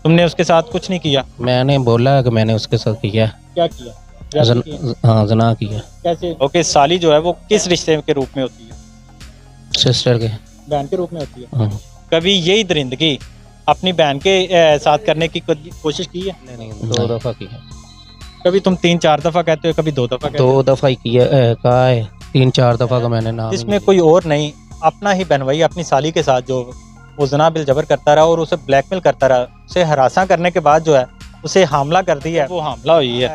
تم نے اس کے ساتھ کچھ نہیں کیا؟ میں نے بولا ہے کہ میں نے اس کے ساتھ کیا کیا کیا؟ ہاں زنا کیا. کیسے؟ اوکے، سالی جو ہے وہ کس رشتے کے روپ میں ہوتی ہے؟ سسٹر کے. بہن کے روپ میں ہوتی ہے. ہاں. کبھی یہی درندگی اپنی بہن کے ساتھ کرنے کی کوشش کی ہے؟ نہیں 2 دفعہ کیا. کبھی تم 3-4 دفعہ کہتے ہو، کبھی 2 دفعہ کہتے ہو. 2 دفعہ ہی کیا کہا ہے، 3-4 دفعہ کا میں نے نام. جس میں کوئی اور نہیں، اپنا ہی بہنوئی اپنی سالی کے ساتھ جو وہ زنا بالجبر کرتا رہا اور اسے بلیک میل کرتا رہا، اسے ہراساں کرنے کے بعد جو ہے اسے حاملہ کر دی ہے. وہ حاملہ ہوئی ہے،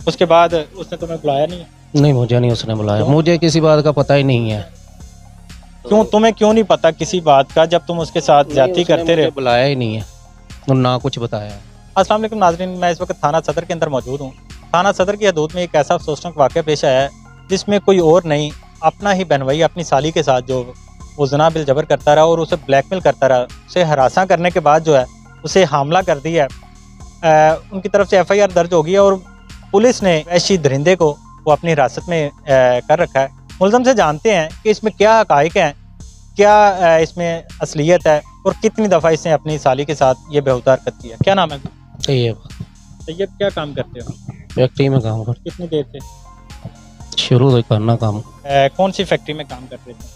اس کے بعد اس نے تمہیں بلایا نہیں؟ نہیں مجھے نہیں اس نے بلایا. مجھے کسی بات کا پتہ ہی نہیں ہے. کیوں تمہیں کیوں نہیں پتا کسی بات کا جب تم اس کے ساتھ زیادتی کرتے رہے؟ بلایا ہی نہیں ہے اور نہ کچھ بتایا. السلام علیکم ناظرین، میں اس وقت تھانہ صدر کے اندر موجود ہوں. تھانہ صدر کی حدود میں ایک ایسا افسوسناک واقعہ پیش آیا ہے جس میں کوئی اور نہیں، اپنا ہی بہنوئی اپنی سالی کے ساتھ جو وہ زنا بالجبر کرتا رہا اور اسے بلیک میل کرتا رہا، اسے ہراساں کرنے کے بعد جو ہے اسے حاملہ کر دی ہے. ان کی طرف سے FIR درج ہو گئی ہے اور پولیس نے ایسی درندے کو وہ اپنی حراست میں کر رکھا ہے. ملزم سے جانتے ہیں کہ اس میں کیا حقائق ہیں، کیا اس میں اصلیت ہے اور کتنی دفعہ اس نے اپنی سالی کے ساتھ یہ بےہودہ حرکت کی ہے. کیا نام ہے؟ طیب. کیا کام کرتے ہو؟ فیکٹری میں کام کرتے. کتنی دیر سے شروع سے کرنا کام؟ کون سی فیکٹری میں کام کرتے تھے؟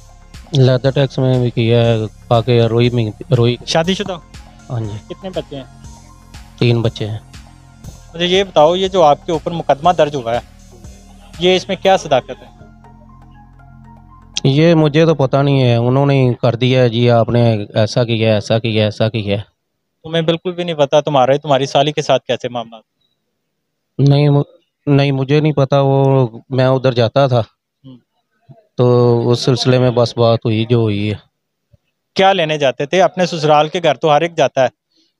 لیدر ٹیکس میں بھی کیا ہے، باقی روئی میں. روئی. شادی شدہ؟ ہاں جی. کتنے بچے ہیں؟ 3 بچے ہیں. مجھے یہ بتاؤ، یہ جو آپ کے اوپر مقدمہ درج ہوا ہے یہ اس میں کیا صداقت ہے؟ یہ مجھے تو پتہ نہیں ہے، انہوں نے کر دیا ہے جی آپ نے ایسا کیا ایسا کیا ایسا کیا. تمہیں بالکل بھی نہیں پتا تمہاری سالی کے ساتھ کیسے معاملات؟ نہیں مجھے نہیں پتا. وہ میں ادھر جاتا تھا تو اس سلسلے میں بس بات ہوئی جو ہوئی ہے. کیا لینے جاتے تھے؟ اپنے سسرال کے گھر تو ہر ایک جاتا ہے،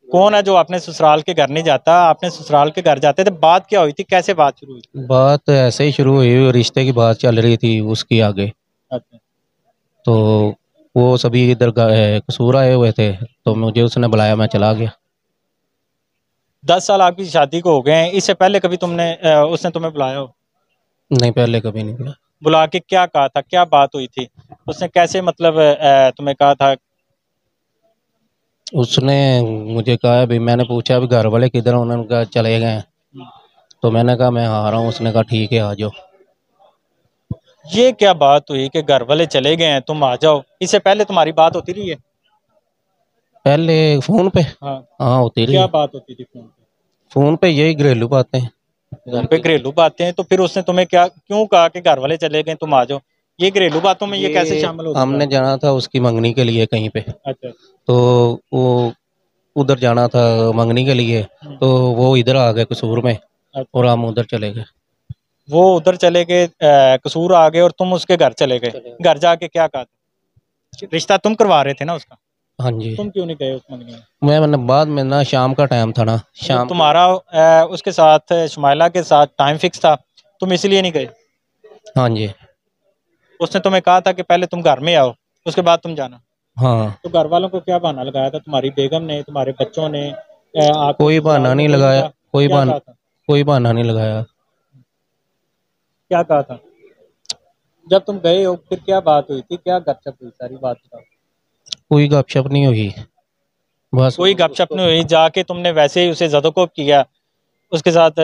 کون ہے جو اپنے سسرال کے گھر نہیں جاتا؟ اپنے سسرال کے گھر جاتے تھے. بات کیا ہوئی تھی؟ کیسے بات شروع ہوئی؟ بات ایسے ہی شروع ہوئی، رشتے کی بات چل رہی تھی اس کی آگے. اچھا. تو وہ سبھی ادھر قصور آئے ہوئے تھے تو مجھے اس نے بلایا، میں چلا گیا. 10 سال آپ کی شادی کو ہو گئے ہیں، اس سے پہلے کبھی اس نے تمہیں بلایا ہو؟ نہیں پہلے کبھی نہیں بلایا. بلا کے کیا کہا تھا؟ کیا بات ہوئی تھی؟ اس نے کیسے مطلب تمہیں کہا تھا؟ اس نے مجھے کہا بھی، میں نے پوچھا بھی گھر والے کدھر ہیں؟ انہوں نے کہا چلے گئے. تو میں نے کہا میں آ رہا ہوں. اس نے کہا ٹھیک ہے آ جاؤ. یہ کیا بات ہوئی کہ گھر والے چلے گئے ہیں تم آ جاؤ؟ اس سے پہلے تمہاری بات ہوتی رہی ہے؟ پہلے فون پہ ہاں ہوتی رہی. کیا بات ہوتی تھی فون پہ؟ فون پہ یہی گھریلو باتیں. فون پہ گھریلو باتیں ہیں؟ تو پھر اس نے تمہیں کیوں کہا کہ گھر والے چلے گئے تم آ جاؤ؟ یہ گھریلو باتوں میں یہ کیسے شامل ہو گیا؟ ہم نے جانا تھا اس کی منگنی کے لیے کہیں پہ. اچھا. تو وہ ادھر جانا تھا منگنی کے لیے، تو وہ ادھر آ گئے قصور میں اور ہم ادھر چلے گئے. وہ ادھر چلے گئے قصور آ گئے اور تم اس کے گھر چلے گئے. گھر جا کے کیا کہا تھا؟ رشتہ تم کروا رہے تھے نا اس کا؟ ہاں جی. تم کیوں نہیں گئے اس منگنی میں؟ میں بعد میں نا شام کا ٹائم تھا نا، شام تمہارا اس کے ساتھ شمائلہ کے ساتھ ٹائم فکس تھا، تم اس لیے نہیں گئے؟ ہاں جی. اس نے تمہیں کہا تھا کہ پہلے تم گھر میں آؤ اس کے بعد تم جانا؟ ہاں. تو گھر والوں کو کیا بہانہ لگایا تھا؟ تمہاری بیگم نے، تمہارے بچوں نے، کوئی بہانہ نہیں لگایا. کوئی بہانہ نہیں لگایا. کیا کہا تھا؟ جب تم گئے ہو پھر کیا بات ہوئی تھی؟ کیا گپ شپ ہوئی؟ ساری بات بتاؤ. کوئی گپ شپ نہیں ہوئی. بس کوئی گپ شپ نہیں ہوئی. جا کے تم نے ویسے ہی اسے زدوکوب کیا، اس کے ساتھ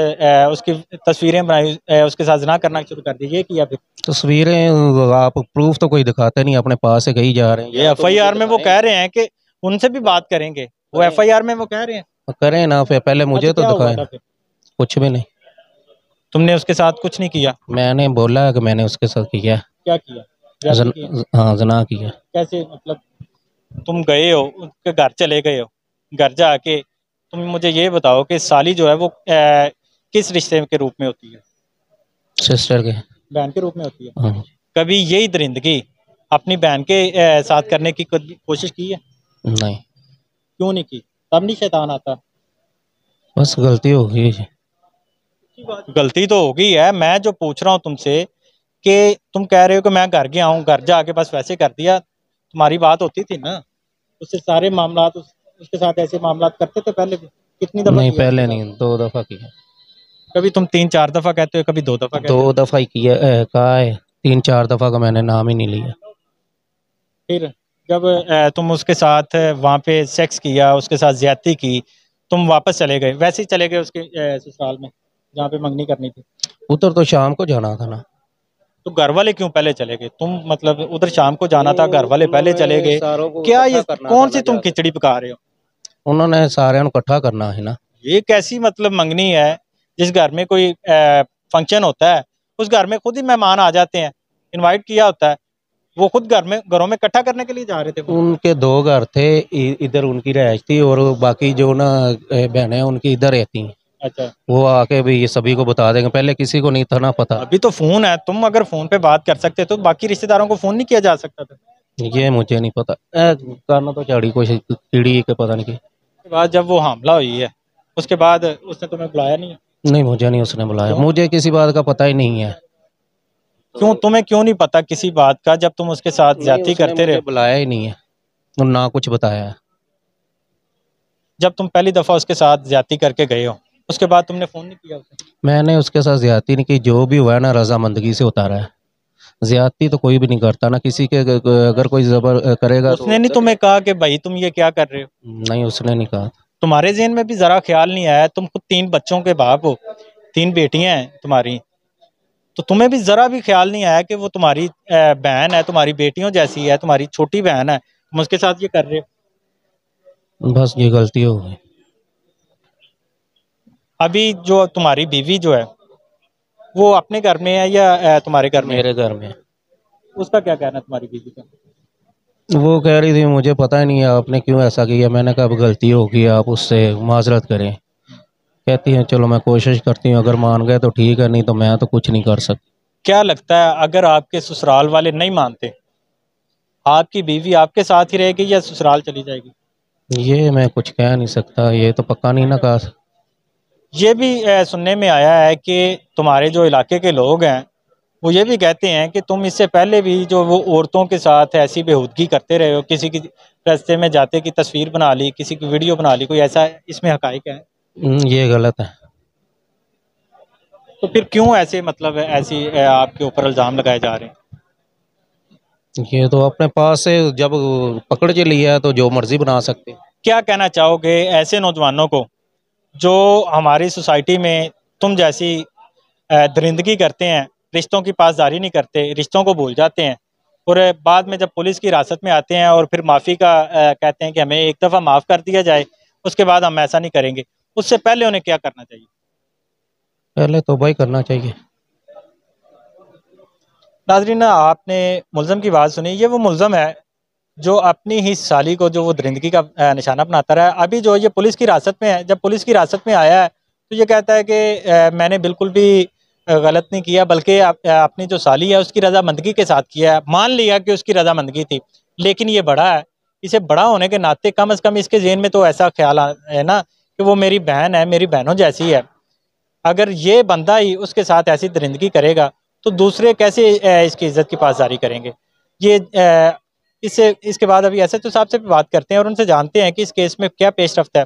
اس کی تصویریں بنائی، اس کے ساتھ زنا کرنا شروع کر دی. یہ کیا پھر؟ تصویریں آپ پروف تو کوئی دکھاتے نہیں، اپنے پاس سے کہیں جا رہے ہیں. یہ FIR میں وہ کہہ رہے ہیں کہ ان سے بھی بات کریں گے. وہ FIR میں وہ کہہ رہے ہیں کریں نا. پہلے مجھے تو دکھائیں. کچھ بھی نہیں. تم نے اس کے ساتھ کچھ نہیں کیا؟ میں نے بولا ہے کہ میں نے اس کے ساتھ کیا. کیا کیا؟ ہاں زنا کیا. کیسے مطلب؟ تم گئے ہو ان کے گھر، چلے گئے ہو، گھر جا کے تم مجھے یہ بتاؤ کہ سالی جو ہے وہ کس رشتے کے روپ میں ہوتی ہے؟ سسٹر کے. بہن کے روپ میں ہوتی ہے. ہاں. کبھی یہی درندگی اپنی بہن کے ساتھ کرنے کی کوشش کی ہے؟ نہیں. کیوں نہیں کی؟ تب نہیں شیطان آتا؟ بس غلطی ہو گئی. غلطی تو ہوگی ہے. میں جو پوچھ رہا ہوں تم سے کہ تم کہہ رہے ہو کہ میں گھر گیا ہوں، گھر جا کے بس ویسے کر دیا. تمہاری بات ہوتی تھی نا اس سے؟ سارے معاملات اس کے ساتھ ایسے معاملات کرتے تھے پہلے بھی؟ کتنی دفعہ؟ نہیں پہلے نہیں، 2 دفعہ کیا. کبھی تم 3-4 دفعہ کہتے ہو، کبھی 2 دفعہ کہتے ہو. 2 دفعہ ہی کیا کہا ہے، 3-4 دفعہ کا میں نے نام ہی نہیں لیا. پھر جب تم اس کے ساتھ وہاں پہ سیکس کیا، اس کے ساتھ زیادتی کی، تم واپس چلے گئے، ویسے ہی چلے گئے اس کے سسرال میں جہاں پہ منگنی کرنی تھی؟ ادھر تو شام کو جانا تھا نا. تو گھر والے کیوں پہلے چلے گئے؟ تم مطلب ادھر شام کو جانا تھا، گھر والے پہلے چلے گئے، کیا یہ کون سی تم کھچڑی پکا رہے ہو؟ انہوں نے سارے اکٹھا کرنا ہے نا. یہ کیسی مطلب منگنی ہے؟ جس گھر میں کوئی فنکشن ہوتا ہے اس گھر میں خود ہی مہمان آ جاتے ہیں، انوائٹ کیا ہوتا ہے، وہ خود گھروں میں اکٹھا کرنے کے لیے جا رہے تھے؟ ان کے 2 گھر تھے، ادھر ان کی رہائش تھی اور باقی جو نا بہنیں ان کی ادھر رہتی ہیں. اچھا، وہ آ کے بھی یہ سبھی کو بتا دیں گے، پہلے کسی کو نہیں تھا نا پتا. ابھی تو فون ہے، تم اگر فون پہ بات کر سکتے تو باقی رشتہ داروں کو فون نہیں کیا جا سکتا تھا؟ یہ مجھے نہیں پتا، کرنا تو چاڑی کوئی کیڑی کے پتہ نہیں کی. اس کے بعد جب وہ حاملہ ہوئی ہے اس کے بعد اس نے تمہیں بلایا نہیں؟ نہیں مجھے نہیں اس نے بلایا، مجھے کسی بات کا پتہ ہی نہیں ہے. کیوں تمہیں کیوں نہیں پتا کسی بات کا جب تم اس کے ساتھ زیادتی کرتے رہے؟ بلایا ہی نہیں ہے اور نہ کچھ بتایا ہے. جب تم پہلی دفعہ اس کے ساتھ زیادتی کر کے گئے ہو اس کے بعد تم نے فون نہیں کیا اسے؟ میں نے اس کے ساتھ زیادتی نہیں کی، جو بھی ہوا ہے نا رضامندگی سے اتارا ہے. زیادتی تو کوئی بھی نہیں کرتا نا، کسی کے اگر کوئی زبر کرے گا. اس نے نہیں تمہیں کہا کہ بھائی تم یہ کیا کر رہے ہو؟ نہیں اس نے نہیں کہا. تمہارے ذہن میں بھی ذرا خیال نہیں آیا؟ تم خود 3 بچوں کے باپ ہو، 3 بیٹیاں ہیں تمہاری، تو تمہیں بھی ذرا بھی خیال نہیں آیا کہ وہ تمہاری بہن ہے، تمہاری بیٹیوں جیسی ہے، تمہاری چھوٹی بہن ہے، تم اس کے ساتھ یہ کر رہے ہو؟ بس یہ غلطی ہو گئی. ابھی جو تمہاری بیوی جو ہے وہ اپنے گھر میں ہے یا تمہارے گھر میں؟ میرے گھر میں. اس کا کیا کہنا ہے تمہاری بیوی کا؟ وہ کہہ رہی تھی مجھے پتہ ہی نہیں ہے آپ نے کیوں ایسا کیا. میں نے کہا اب غلطی ہوگی، آپ اس سے معذرت کریں. کہتی ہیں چلو میں کوشش کرتی ہوں، اگر مان گئے تو ٹھیک ہے، نہیں تو میں تو کچھ نہیں کر سکتی. کیا لگتا ہے اگر آپ کے سسرال والے نہیں مانتے آپ کی بیوی آپ کے ساتھ ہی رہے گی یا سسرال چلی جائے گی؟ یہ میں کچھ کہہ نہیں سکتا، یہ تو پکا نہیں نہ کہا. یہ بھی سننے میں آیا ہے کہ تمہارے جو علاقے کے لوگ ہیں وہ یہ بھی کہتے ہیں کہ تم اس سے پہلے بھی جو وہ عورتوں کے ساتھ ایسی بےہودگی کرتے رہے ہو، کسی کی راستے میں جاتے کی تصویر بنا لی، کسی کی ویڈیو بنا لی، کوئی ایسا اس میں حقائق ہے؟ یہ غلط ہے. تو پھر کیوں ایسے مطلب ایسی آپ کے اوپر الزام لگائے جا رہے ہیں؟ یہ تو اپنے پاس سے جب پکڑ کے لیا ہے تو جو مرضی بنا سکتے. کیا کہنا چاہو گے ایسے نوجوانوں کو جو ہماری سوسائٹی میں تم جیسی درندگی کرتے ہیں، رشتوں کی پاسداری نہیں کرتے، رشتوں کو بھول جاتے ہیں، اور بعد میں جب پولیس کی حراست میں آتے ہیں اور پھر معافی کا کہتے ہیں کہ ہمیں ایک دفعہ معاف کر دیا جائے، اس کے بعد ہم ایسا نہیں کریں گے، اس سے پہلے انہیں کیا کرنا چاہیے؟ پہلے توبہ ہی کرنا چاہیے. ناظرین آپ نے ملزم کی بات سنی، یہ وہ ملزم ہے جو اپنی ہی سالی کو جو وہ درندگی کا نشانہ بناتا رہا ہے. ابھی جو یہ پولیس کی حراست میں ہے، جب پولیس کی حراست میں آیا ہے تو یہ کہتا ہے کہ میں نے بالکل بھی غلط نہیں کیا، بلکہ اپنی جو سالی ہے اس کی رضامندگی کے ساتھ کیا ہے. مان لیا کہ اس کی رضامندگی تھی، لیکن یہ بڑا ہے، اسے بڑا ہونے کے ناطے کم از کم اس کے ذہن میں تو ایسا خیال ہے نا کہ وہ میری بہن ہے، میری بہنوں جیسی ہے. اگر یہ بندہ ہی اس کے ساتھ ایسی درندگی کرے گا تو دوسرے کیسے اس کی عزت کی پاسداری کریں گے؟ یہ اس کے بعد ابھی ایس ایچ او صاحب سے بھی بات کرتے ہیں اور ان سے جانتے ہیں کہ اس کیس میں کیا پیش رفت ہے.